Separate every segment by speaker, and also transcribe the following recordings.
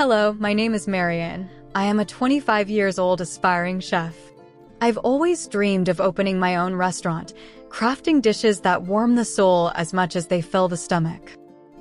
Speaker 1: Hello, my name is Marian. I am a 25 years old aspiring chef. I've always dreamed of opening my own restaurant, crafting dishes that warm the soul as much as they fill the stomach.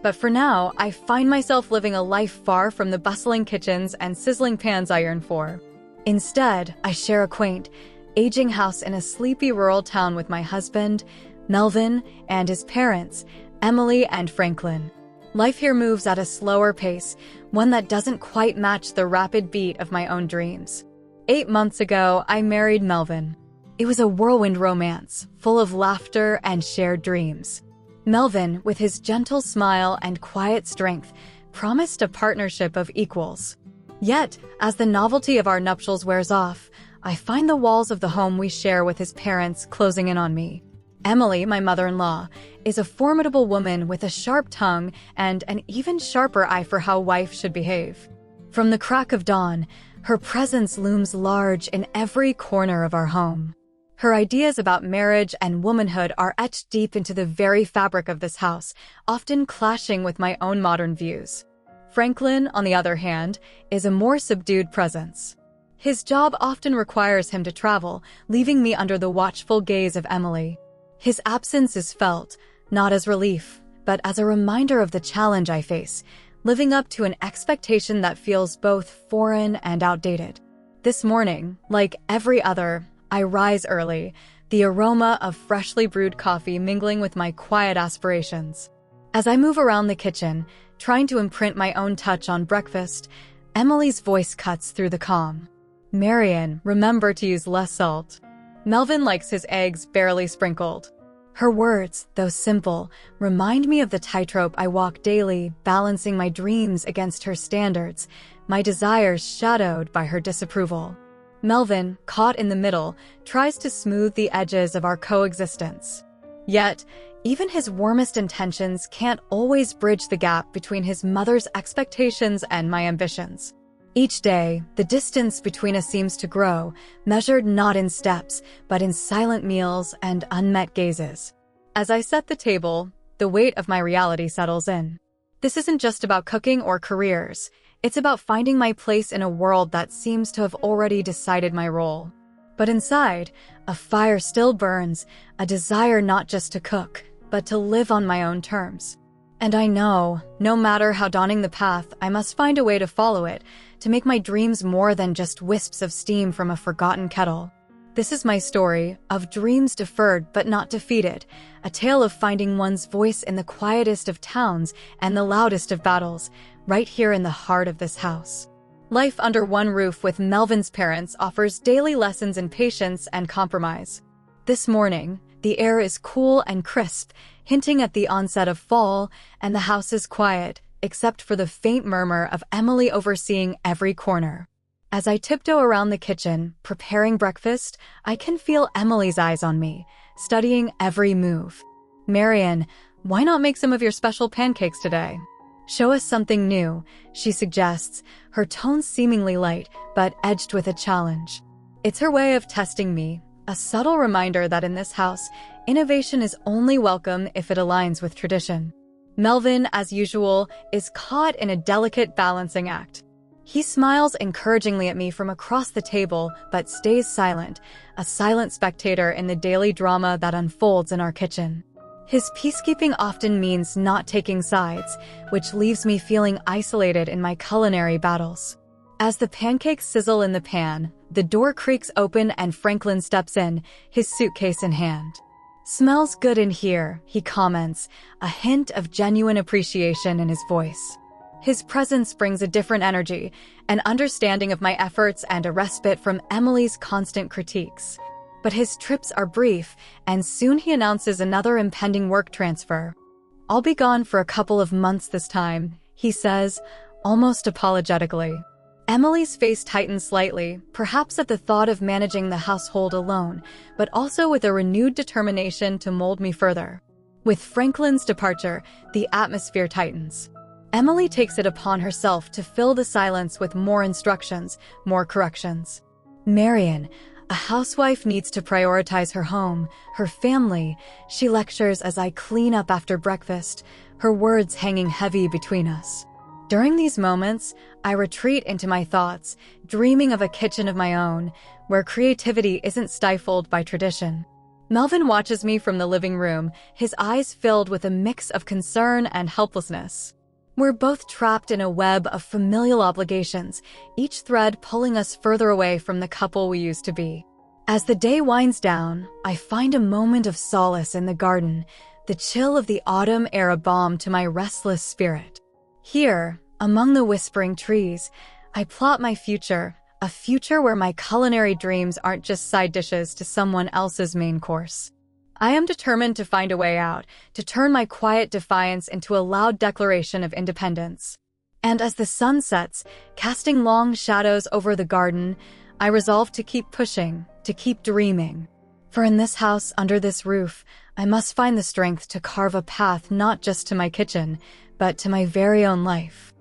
Speaker 1: But for now, I find myself living a life far from the bustling kitchens and sizzling pans I yearn for. Instead, I share a quaint, aging house in a sleepy rural town with my husband, Melvin, and his parents, Emily and Franklin. Life here moves at a slower pace, one that doesn't quite match the rapid beat of my own dreams. 8 months ago, I married Melvin. It was a whirlwind romance, full of laughter and shared dreams. Melvin, with his gentle smile and quiet strength, promised a partnership of equals. Yet, as the novelty of our nuptials wears off, I find the walls of the home we share with his parents closing in on me. Emily, my mother-in-law, is a formidable woman with a sharp tongue and an even sharper eye for how wife should behave. From the crack of dawn, her presence looms large in every corner of our home. Her ideas about marriage and womanhood are etched deep into the very fabric of this house, often clashing with my own modern views. Franklin, on the other hand, is a more subdued presence. His job often requires him to travel, leaving me under the watchful gaze of Emily. His absence is felt, not as relief, but as a reminder of the challenge I face, living up to an expectation that feels both foreign and outdated. This morning, like every other, I rise early, the aroma of freshly brewed coffee mingling with my quiet aspirations. As I move around the kitchen, trying to imprint my own touch on breakfast, Emily's voice cuts through the calm. "Marian, remember to use less salt. Melvin likes his eggs barely sprinkled." Her words, though simple, remind me of the tightrope I walk daily, balancing my dreams against her standards, my desires shadowed by her disapproval. Melvin, caught in the middle, tries to smooth the edges of our coexistence. Yet, even his warmest intentions can't always bridge the gap between his mother's expectations and my ambitions. Each day, the distance between us seems to grow, measured not in steps, but in silent meals and unmet gazes. As I set the table, the weight of my reality settles in. This isn't just about cooking or careers. It's about finding my place in a world that seems to have already decided my role. But inside, a fire still burns, a desire not just to cook, but to live on my own terms. And I know, no matter how daunting the path, I must find a way to follow it, to make my dreams more than just wisps of steam from a forgotten kettle. This is my story, of dreams deferred but not defeated, a tale of finding one's voice in the quietest of towns and the loudest of battles, right here in the heart of this house. Life under one roof with Melvin's parents offers daily lessons in patience and compromise. This morning, the air is cool and crisp, hinting at the onset of fall, and the house is quiet, except for the faint murmur of Emily overseeing every corner. As I tiptoe around the kitchen, preparing breakfast, I can feel Emily's eyes on me, studying every move. "Marian, why not make some of your special pancakes today? Show us something new," she suggests, her tone seemingly light, but edged with a challenge. It's her way of testing me, a subtle reminder that in this house, innovation is only welcome if it aligns with tradition. Melvin, as usual, is caught in a delicate balancing act. He smiles encouragingly at me from across the table, but stays silent, a silent spectator in the daily drama that unfolds in our kitchen. His peacekeeping often means not taking sides, which leaves me feeling isolated in my culinary battles. As the pancakes sizzle in the pan, the door creaks open and Franklin steps in, his suitcase in hand. "Smells good in here," he comments, a hint of genuine appreciation in his voice. His presence brings a different energy, an understanding of my efforts and a respite from Emily's constant critiques. But his trips are brief, and soon he announces another impending work transfer. "I'll be gone for a couple of months this time," he says, almost apologetically. Emily's face tightens slightly, perhaps at the thought of managing the household alone, but also with a renewed determination to mold me further. With Franklin's departure, the atmosphere tightens. Emily takes it upon herself to fill the silence with more instructions, more corrections. "Marian, a housewife needs to prioritize her home, her family," she lectures as I clean up after breakfast, her words hanging heavy between us. During these moments, I retreat into my thoughts, dreaming of a kitchen of my own, where creativity isn't stifled by tradition. Melvin watches me from the living room, his eyes filled with a mix of concern and helplessness. We're both trapped in a web of familial obligations, each thread pulling us further away from the couple we used to be. As the day winds down, I find a moment of solace in the garden, the chill of the autumn air a balm to my restless spirit. Here, among the whispering trees, I plot my future, a future where my culinary dreams aren't just side dishes to someone else's main course. I am determined to find a way out, to turn my quiet defiance into a loud declaration of independence. And as the sun sets, casting long shadows over the garden, I resolve to keep pushing, to keep dreaming. For in this house, under this roof, I must find the strength to carve a path not just to my kitchen, but to my very own life.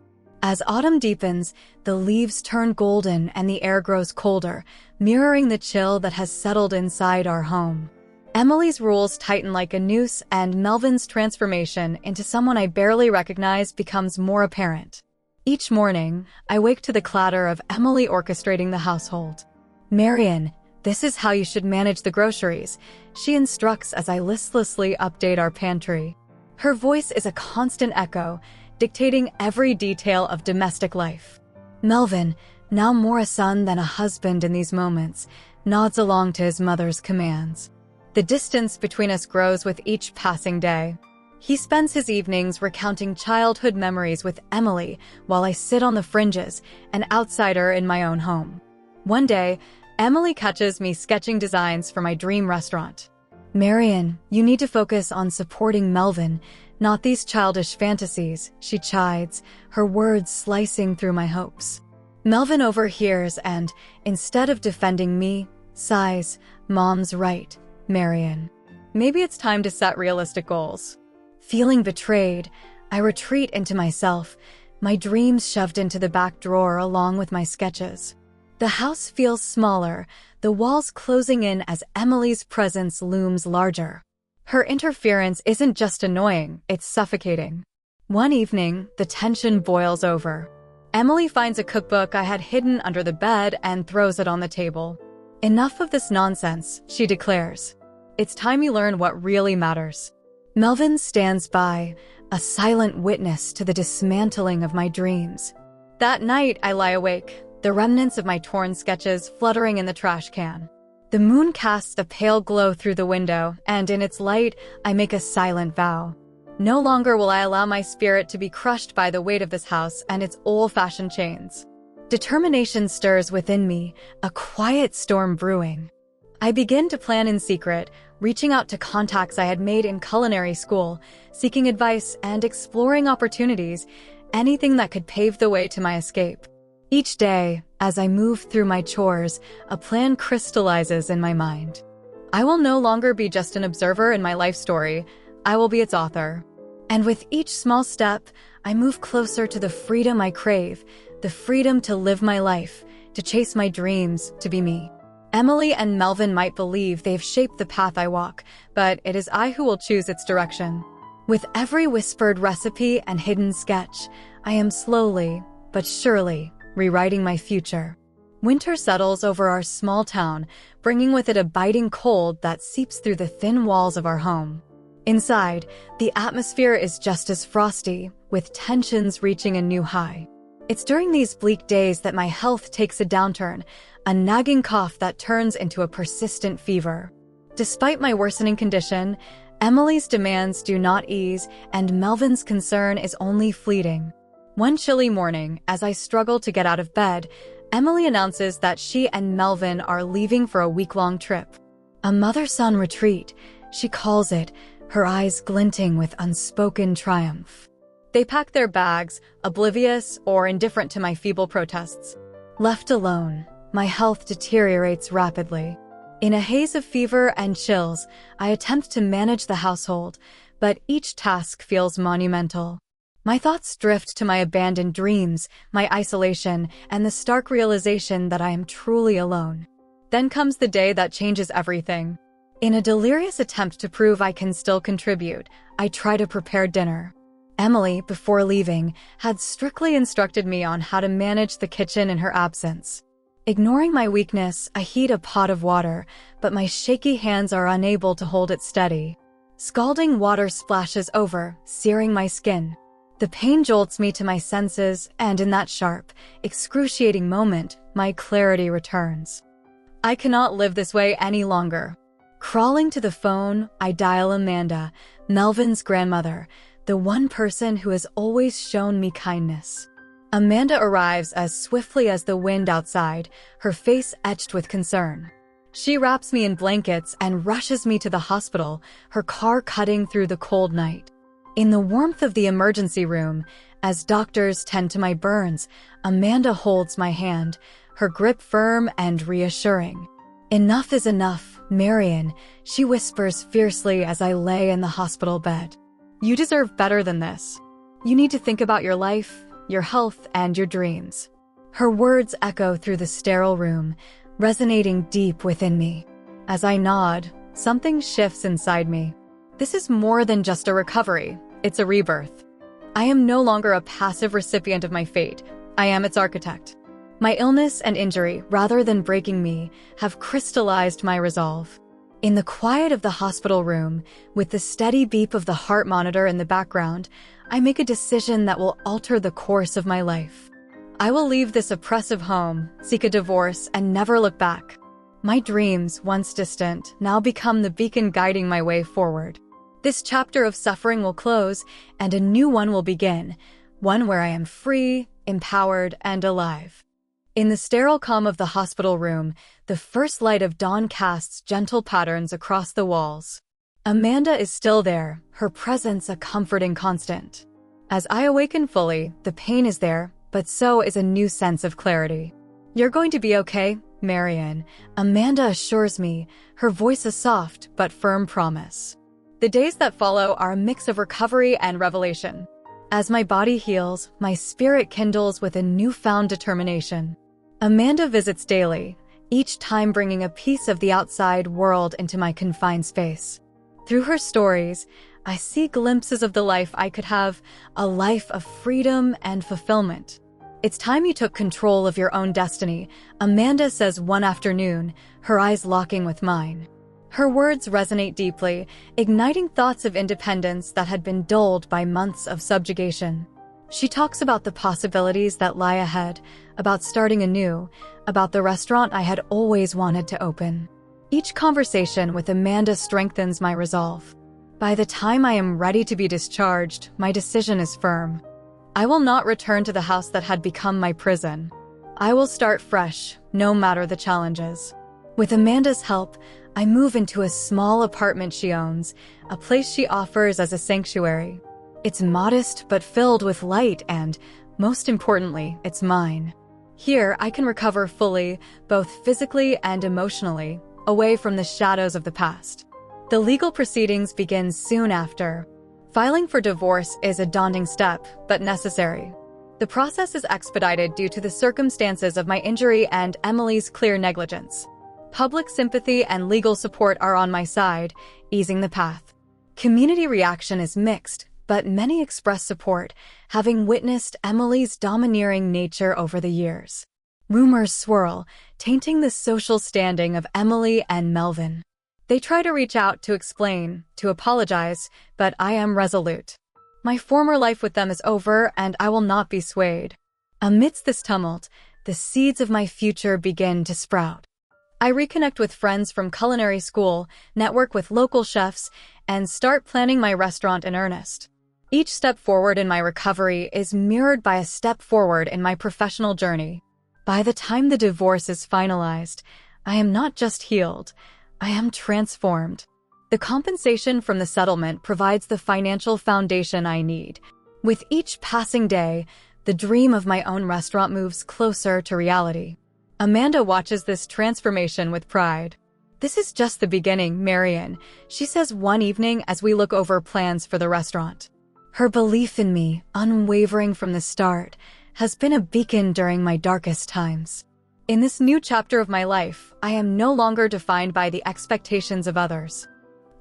Speaker 1: As autumn deepens, the leaves turn golden and the air grows colder, mirroring the chill that has settled inside our home. Emily's rules tighten like a noose, and Melvin's transformation into someone I barely recognize becomes more apparent. Each morning, I wake to the clatter of Emily orchestrating the household. "Marian, this is how you should manage the groceries," she instructs as I listlessly update our pantry. Her voice is a constant echo, dictating every detail of domestic life. Melvin, now more a son than a husband in these moments, nods along to his mother's commands. The distance between us grows with each passing day. He spends his evenings recounting childhood memories with Emily while I sit on the fringes, an outsider in my own home. One day, Emily catches me sketching designs for my dream restaurant. "Marian, you need to focus on supporting Melvin, not these childish fantasies," she chides, her words slicing through my hopes. Melvin overhears and, instead of defending me, sighs, "Mom's right, Marian. Maybe it's time to set realistic goals." Feeling betrayed, I retreat into myself, my dreams shoved into the back drawer along with my sketches. The house feels smaller, the walls closing in as Emily's presence looms larger. Her interference isn't just annoying, it's suffocating. One evening, the tension boils over. Emily finds a cookbook I had hidden under the bed and throws it on the table. "Enough of this nonsense," she declares. "It's time you learn what really matters." Melvin stands by, a silent witness to the dismantling of my dreams. That night, I lie awake, the remnants of my torn sketches fluttering in the trash can. The moon casts a pale glow through the window, and in its light, I make a silent vow. No longer will I allow my spirit to be crushed by the weight of this house and its old-fashioned chains. Determination stirs within me, a quiet storm brewing. I begin to plan in secret, reaching out to contacts I had made in culinary school, seeking advice and exploring opportunities, anything that could pave the way to my escape. Each day, as I move through my chores, a plan crystallizes in my mind. I will no longer be just an observer in my life story, I will be its author. And with each small step, I move closer to the freedom I crave, the freedom to live my life, to chase my dreams, to be me. Emily and Melvin might believe they've shaped the path I walk, but it is I who will choose its direction. With every whispered recipe and hidden sketch, I am slowly, but surely, rewriting my future. Winter settles over our small town, bringing with it a biting cold that seeps through the thin walls of our home. Inside, the atmosphere is just as frosty, with tensions reaching a new high. It's during these bleak days that my health takes a downturn, a nagging cough that turns into a persistent fever. Despite my worsening condition, Emily's demands do not ease, and Melvin's concern is only fleeting. One chilly morning, as I struggle to get out of bed, Emily announces that she and Melvin are leaving for a week-long trip. A mother-son retreat, she calls it, her eyes glinting with unspoken triumph. They pack their bags, oblivious or indifferent to my feeble protests. Left alone, my health deteriorates rapidly. In a haze of fever and chills, I attempt to manage the household, but each task feels monumental. My thoughts drift to my abandoned dreams, my isolation, and the stark realization that I am truly alone. Then comes the day that changes everything. In a delirious attempt to prove I can still contribute, I try to prepare dinner. Emily, before leaving, had strictly instructed me on how to manage the kitchen in her absence. Ignoring my weakness, I heat a pot of water, but my shaky hands are unable to hold it steady. Scalding water splashes over, searing my skin. The pain jolts me to my senses, and in that sharp, excruciating moment, my clarity returns. I cannot live this way any longer. Crawling to the phone, I dial Amanda, Melvin's grandmother, the one person who has always shown me kindness. Amanda arrives as swiftly as the wind outside, her face etched with concern. She wraps me in blankets and rushes me to the hospital, her car cutting through the cold night. In the warmth of the emergency room, as doctors tend to my burns, Amanda holds my hand, her grip firm and reassuring. "Enough is enough, Marion," she whispers fiercely as I lay in the hospital bed. "You deserve better than this. You need to think about your life, your health, and your dreams." Her words echo through the sterile room, resonating deep within me. As I nod, something shifts inside me. This is more than just a recovery, it's a rebirth. I am no longer a passive recipient of my fate, I am its architect. My illness and injury, rather than breaking me, have crystallized my resolve. In the quiet of the hospital room, with the steady beep of the heart monitor in the background, I make a decision that will alter the course of my life. I will leave this oppressive home, seek a divorce, and never look back. My dreams, once distant, now become the beacon guiding my way forward. This chapter of suffering will close, and a new one will begin, one where I am free, empowered, and alive. In the sterile calm of the hospital room, the first light of dawn casts gentle patterns across the walls. Amanda is still there, her presence a comforting constant. As I awaken fully, the pain is there, but so is a new sense of clarity. "You're going to be okay, Marion," Amanda assures me, her voice a soft but firm promise. The days that follow are a mix of recovery and revelation. As my body heals, my spirit kindles with a newfound determination. Amanda visits daily, each time bringing a piece of the outside world into my confined space. Through her stories, I see glimpses of the life I could have, a life of freedom and fulfillment. "It's time you took control of your own destiny," Amanda says one afternoon, her eyes locking with mine. Her words resonate deeply, igniting thoughts of independence that had been dulled by months of subjugation. She talks about the possibilities that lie ahead, about starting anew, about the restaurant I had always wanted to open. Each conversation with Amanda strengthens my resolve. By the time I am ready to be discharged, my decision is firm. I will not return to the house that had become my prison. I will start fresh, no matter the challenges. With Amanda's help, I move into a small apartment she owns, a place she offers as a sanctuary. It's modest but filled with light and, most importantly, it's mine. Here, I can recover fully, both physically and emotionally, away from the shadows of the past. The legal proceedings begin soon after. Filing for divorce is a daunting step, but necessary. The process is expedited due to the circumstances of my injury and Emily's clear negligence. Public sympathy and legal support are on my side, easing the path. Community reaction is mixed, but many express support, having witnessed Emily's domineering nature over the years. Rumors swirl, tainting the social standing of Emily and Melvin. They try to reach out to explain, to apologize, but I am resolute. My former life with them is over, and I will not be swayed. Amidst this tumult, the seeds of my future begin to sprout. I reconnect with friends from culinary school, network with local chefs, and start planning my restaurant in earnest. Each step forward in my recovery is mirrored by a step forward in my professional journey. By the time the divorce is finalized, I am not just healed, I am transformed. The compensation from the settlement provides the financial foundation I need. With each passing day, the dream of my own restaurant moves closer to reality. Amanda watches this transformation with pride. "This is just the beginning, Marion," she says one evening as we look over plans for the restaurant. Her belief in me, unwavering from the start, has been a beacon during my darkest times. In this new chapter of my life, I am no longer defined by the expectations of others.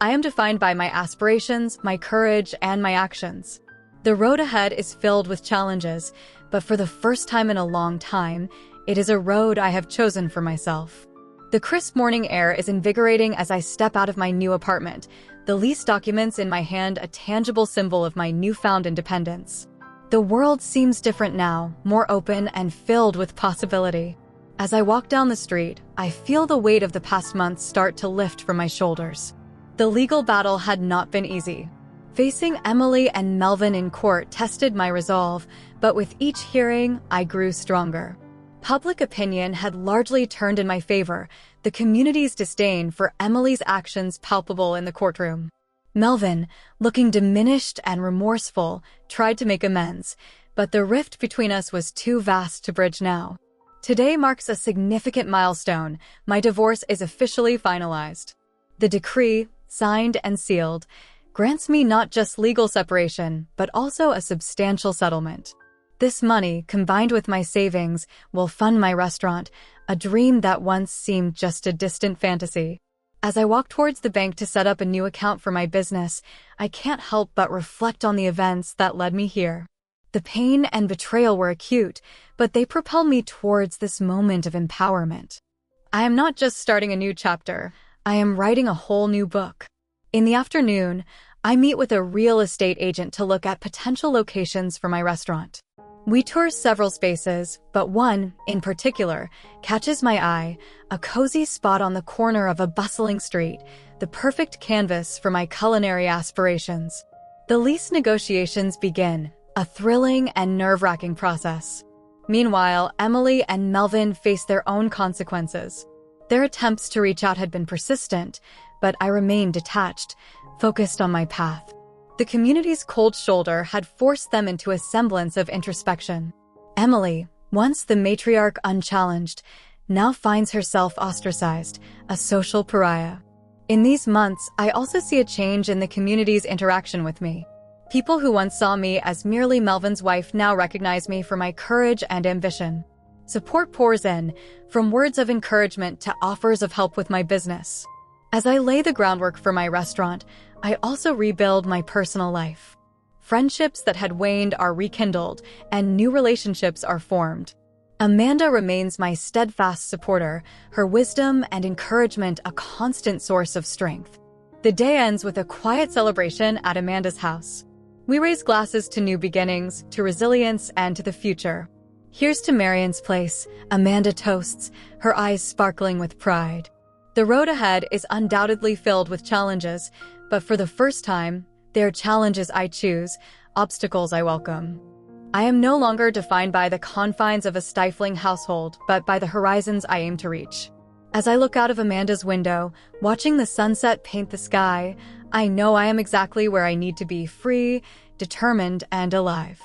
Speaker 1: I am defined by my aspirations, my courage, and my actions. The road ahead is filled with challenges, but for the first time in a long time, it is a road I have chosen for myself. The crisp morning air is invigorating as I step out of my new apartment, the lease documents in my hand a tangible symbol of my newfound independence. The world seems different now, more open and filled with possibility. As I walk down the street, I feel the weight of the past months start to lift from my shoulders. The legal battle had not been easy. Facing Emily and Melvin in court tested my resolve, but with each hearing, I grew stronger. Public opinion had largely turned in my favor, the community's disdain for Emily's actions palpable in the courtroom. Melvin, looking diminished and remorseful, tried to make amends, but the rift between us was too vast to bridge now. Today marks a significant milestone. My divorce is officially finalized. The decree, signed and sealed, grants me not just legal separation, but also a substantial settlement. This money, combined with my savings, will fund my restaurant, a dream that once seemed just a distant fantasy. As I walk towards the bank to set up a new account for my business, I can't help but reflect on the events that led me here. The pain and betrayal were acute, but they propel me towards this moment of empowerment. I am not just starting a new chapter, I am writing a whole new book. In the afternoon, I meet with a real estate agent to look at potential locations for my restaurant. We tour several spaces, but one, in particular, catches my eye, a cozy spot on the corner of a bustling street, the perfect canvas for my culinary aspirations. The lease negotiations begin, a thrilling and nerve-wracking process. Meanwhile, Emily and Melvin face their own consequences. Their attempts to reach out had been persistent, but I remained detached, focused on my path. The community's cold shoulder had forced them into a semblance of introspection. Emily, once the matriarch unchallenged, now finds herself ostracized, a social pariah. In these months, I also see a change in the community's interaction with me. People who once saw me as merely Melvin's wife now recognize me for my courage and ambition. Support pours in, from words of encouragement to offers of help with my business. As I lay the groundwork for my restaurant, I also rebuild my personal life. Friendships that had waned are rekindled, and new relationships are formed. Amanda remains my steadfast supporter, her wisdom and encouragement a constant source of strength. The day ends with a quiet celebration at Amanda's house. We raise glasses to new beginnings, to resilience, and to the future. Here's to Marion's place, Amanda toasts, her eyes sparkling with pride. The road ahead is undoubtedly filled with challenges, but for the first time, they are challenges I choose, obstacles I welcome. I am no longer defined by the confines of a stifling household, but by the horizons I aim to reach. As I look out of Amanda's window, watching the sunset paint the sky, I know I am exactly where I need to be, free, determined, and alive.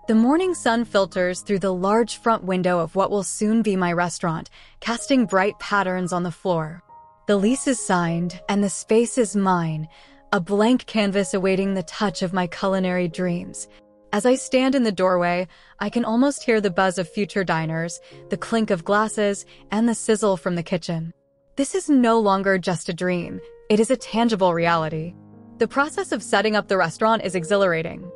Speaker 1: The morning sun filters through the large front window of what will soon be my restaurant, casting bright patterns on the floor. The lease is signed, and the space is mine, a blank canvas awaiting the touch of my culinary dreams. As I stand in the doorway, I can almost hear the buzz of future diners, the clink of glasses, and the sizzle from the kitchen. This is no longer just a dream, it is a tangible reality. The process of setting up the restaurant is exhilarating.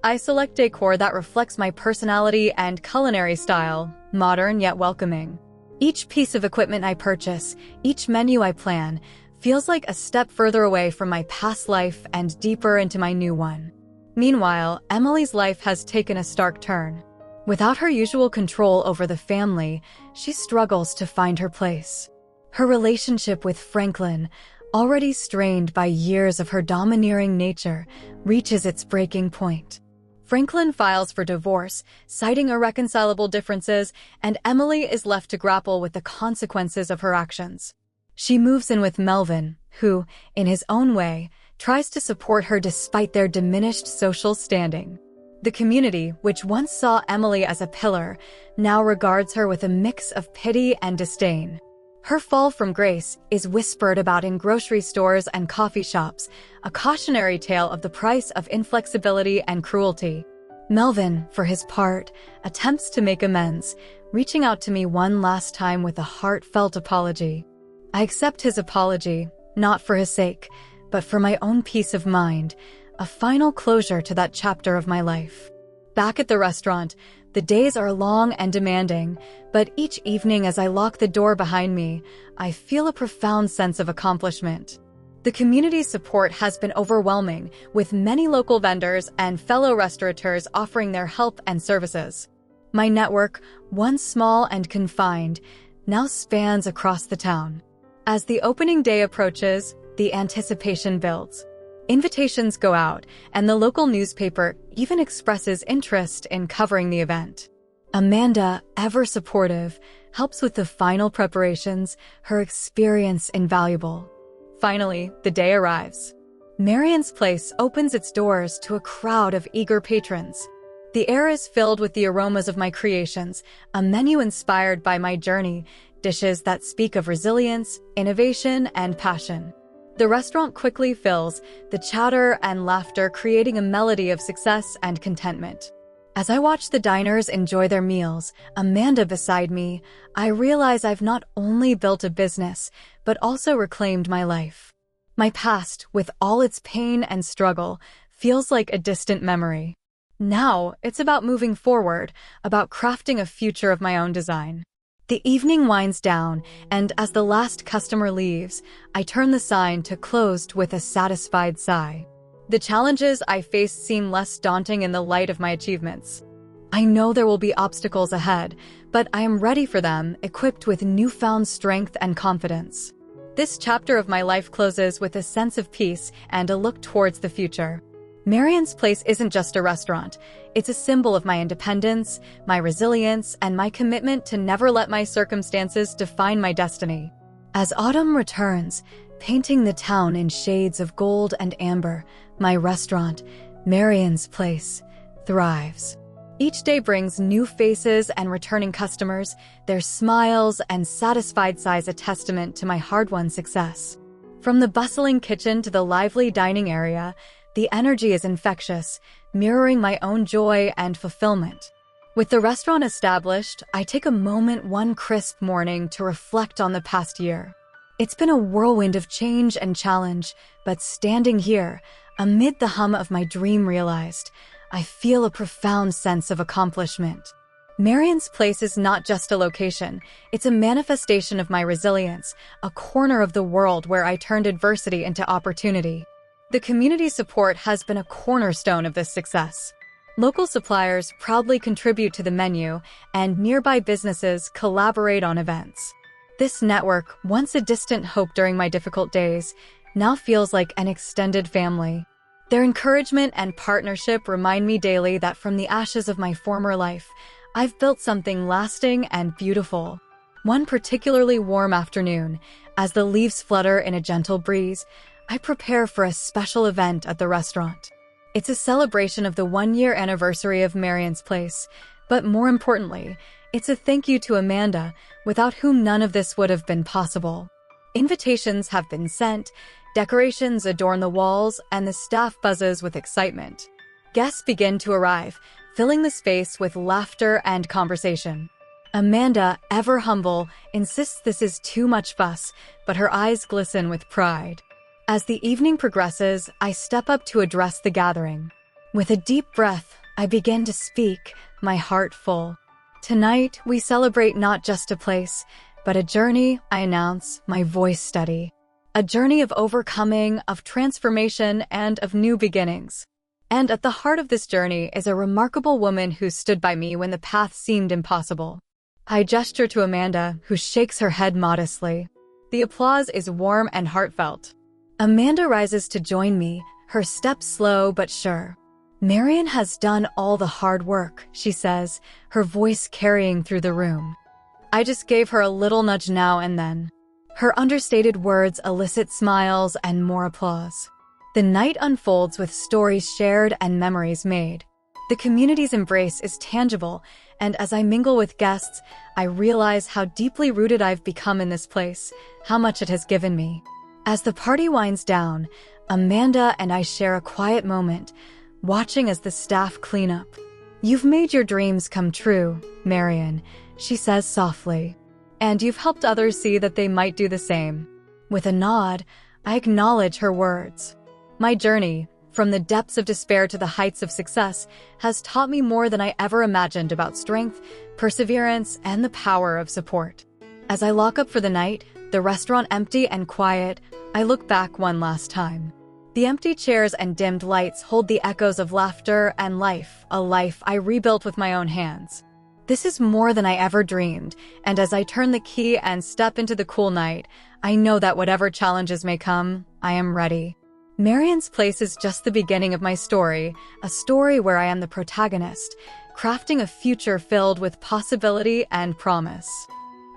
Speaker 1: I select decor that reflects my personality and culinary style, modern yet welcoming. Each piece of equipment I purchase, each menu I plan, feels like a step further away from my past life and deeper into my new one. Meanwhile, Emily's life has taken a stark turn. Without her usual control over the family, she struggles to find her place. Her relationship with Franklin, already strained by years of her domineering nature, reaches its breaking point. Franklin files for divorce, citing irreconcilable differences, and Emily is left to grapple with the consequences of her actions. She moves in with Melvin, who, in his own way, tries to support her despite their diminished social standing. The community, which once saw Emily as a pillar, now regards her with a mix of pity and disdain. Her fall from grace is whispered about in grocery stores and coffee shops, a cautionary tale of the price of inflexibility and cruelty. Melvin, for his part, attempts to make amends, reaching out to me one last time with a heartfelt apology. I accept his apology, not for his sake, but for my own peace of mind, a final closure to that chapter of my life. Back at the restaurant, the days are long and demanding, but each evening as I lock the door behind me, I feel a profound sense of accomplishment. The community support has been overwhelming, with many local vendors and fellow restaurateurs offering their help and services. My network, once small and confined, now spans across the town. As the opening day approaches, the anticipation builds. Invitations go out, and the local newspaper even expresses interest in covering the event. Amanda, ever supportive, helps with the final preparations, her experience invaluable. Finally, the day arrives. Marion's Place opens its doors to a crowd of eager patrons. The air is filled with the aromas of my creations, a menu inspired by my journey, dishes that speak of resilience, innovation, and passion. The restaurant quickly fills, the chatter and laughter creating a melody of success and contentment. As I watch the diners enjoy their meals, Amanda beside me, I realize I've not only built a business, but also reclaimed my life. My past, with all its pain and struggle, feels like a distant memory. Now, it's about moving forward, about crafting a future of my own design. The evening winds down, and as the last customer leaves, I turn the sign to closed with a satisfied sigh. The challenges I face seem less daunting in the light of my achievements. I know there will be obstacles ahead, but I am ready for them, equipped with newfound strength and confidence. This chapter of my life closes with a sense of peace and a look towards the future. Marion's Place isn't just a restaurant. It's a symbol of my independence, my resilience, and my commitment to never let my circumstances define my destiny. As autumn returns, painting the town in shades of gold and amber, my restaurant, Marion's Place, thrives. Each day brings new faces and returning customers, their smiles and satisfied sighs a testament to my hard-won success. From the bustling kitchen to the lively dining area, the energy is infectious, mirroring my own joy and fulfillment. With the restaurant established, I take a moment one crisp morning to reflect on the past year. It's been a whirlwind of change and challenge, but standing here, amid the hum of my dream realized, I feel a profound sense of accomplishment. Marion's Place is not just a location, it's a manifestation of my resilience, a corner of the world where I turned adversity into opportunity. The community support has been a cornerstone of this success. Local suppliers proudly contribute to the menu, and nearby businesses collaborate on events. This network, once a distant hope during my difficult days, now feels like an extended family. Their encouragement and partnership remind me daily that from the ashes of my former life, I've built something lasting and beautiful. One particularly warm afternoon, as the leaves flutter in a gentle breeze, I prepare for a special event at the restaurant. It's a celebration of the one-year anniversary of Marion's Place, but more importantly, it's a thank you to Amanda, without whom none of this would have been possible. Invitations have been sent, decorations adorn the walls, and the staff buzzes with excitement. Guests begin to arrive, filling the space with laughter and conversation. Amanda, ever humble, insists this is too much fuss, but her eyes glisten with pride. As the evening progresses, I step up to address the gathering. With a deep breath, I begin to speak, my heart full. Tonight, we celebrate not just a place, but a journey, I announce, my voice steady. A journey of overcoming, of transformation, and of new beginnings. And at the heart of this journey is a remarkable woman who stood by me when the path seemed impossible. I gesture to Amanda, who shakes her head modestly. The applause is warm and heartfelt. Amanda rises to join me, her steps slow but sure. Marion has done all the hard work, she says, her voice carrying through the room. I just gave her a little nudge now and then. Her understated words elicit smiles and more applause. The night unfolds with stories shared and memories made. The community's embrace is tangible, and as I mingle with guests, I realize how deeply rooted I've become in this place, how much it has given me. As the party winds down, Amanda and I share a quiet moment, watching as the staff clean up. You've made your dreams come true, Marion, she says softly. And you've helped others see that they might do the same. With a nod, I acknowledge her words. My journey, from the depths of despair to the heights of success, has taught me more than I ever imagined about strength, perseverance, and the power of support. As I lock up for the night, the restaurant empty and quiet, I look back one last time. The empty chairs and dimmed lights hold the echoes of laughter and life, a life I rebuilt with my own hands. This is more than I ever dreamed, and as I turn the key and step into the cool night, I know that whatever challenges may come, I am ready. Marion's Place is just the beginning of my story, a story where I am the protagonist, crafting a future filled with possibility and promise.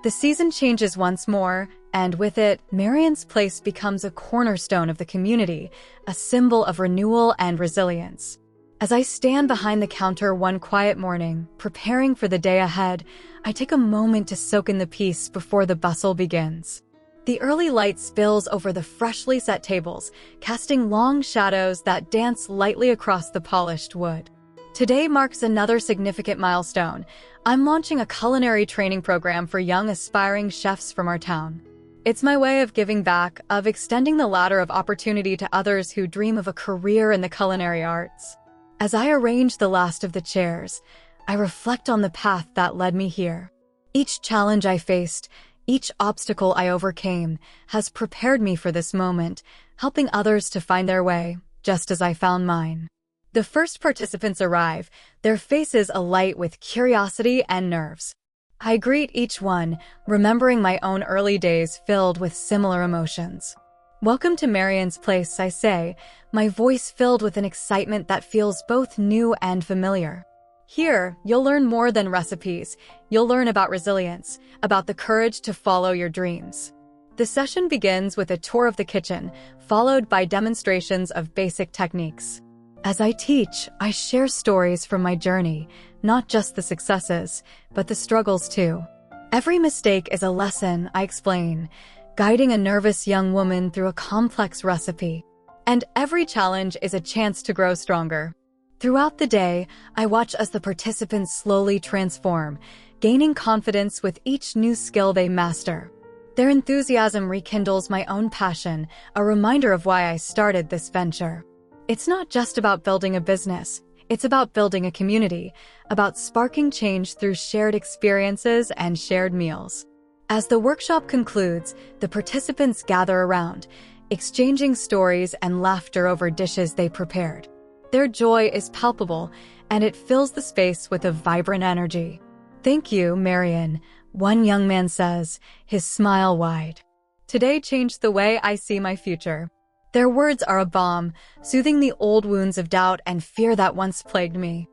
Speaker 1: The season changes once more, and with it, Marion's Place becomes a cornerstone of the community, a symbol of renewal and resilience. As I stand behind the counter one quiet morning, preparing for the day ahead, I take a moment to soak in the peace before the bustle begins. The early light spills over the freshly set tables, casting long shadows that dance lightly across the polished wood. Today marks another significant milestone. I'm launching a culinary training program for young aspiring chefs from our town. It's my way of giving back, of extending the ladder of opportunity to others who dream of a career in the culinary arts. As I arrange the last of the chairs, I reflect on the path that led me here. Each challenge I faced, each obstacle I overcame, has prepared me for this moment, helping others to find their way, just as I found mine. The first participants arrive, their faces alight with curiosity and nerves. I greet each one, remembering my own early days filled with similar emotions. Welcome to Marion's Place, I say, my voice filled with an excitement that feels both new and familiar. Here, you'll learn more than recipes. You'll learn about resilience, about the courage to follow your dreams. The session begins with a tour of the kitchen, followed by demonstrations of basic techniques. As I teach, I share stories from my journey, not just the successes, but the struggles too. Every mistake is a lesson, I explain, guiding a nervous young woman through a complex recipe. And every challenge is a chance to grow stronger. Throughout the day, I watch as the participants slowly transform, gaining confidence with each new skill they master. Their enthusiasm rekindles my own passion, a reminder of why I started this venture. It's not just about building a business, it's about building a community, about sparking change through shared experiences and shared meals. As the workshop concludes, the participants gather around, exchanging stories and laughter over dishes they prepared. Their joy is palpable, and it fills the space with a vibrant energy. "Thank you, Marion," one young man says, his smile wide. "Today changed the way I see my future." Their words are a balm, soothing the old wounds of doubt and fear that once plagued me.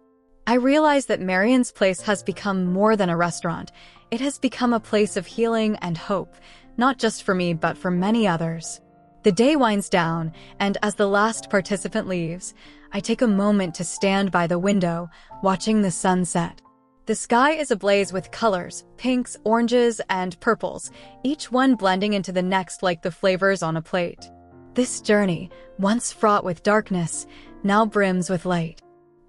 Speaker 1: I realize that Marion's Place has become more than a restaurant. It has become a place of healing and hope, not just for me but for many others. The day winds down, and as the last participant leaves, I take a moment to stand by the window, watching the sunset. The sky is ablaze with colors, pinks, oranges, and purples, each one blending into the next like the flavors on a plate. This journey, once fraught with darkness, now brims with light.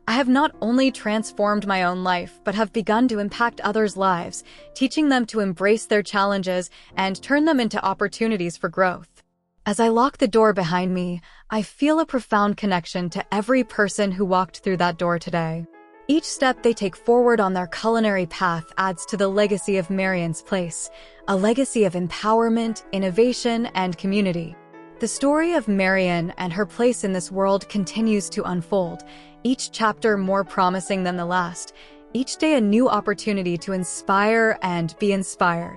Speaker 1: I have not only transformed my own life, but have begun to impact others' lives, teaching them to embrace their challenges and turn them into opportunities for growth. As I lock the door behind me, I feel a profound connection to every person who walked through that door today. Each step they take forward on their culinary path adds to the legacy of Marion's Place, a legacy of empowerment, innovation, and community. The story of Marion and her place in this world continues to unfold, each chapter more promising than the last, each day a new opportunity to inspire and be inspired.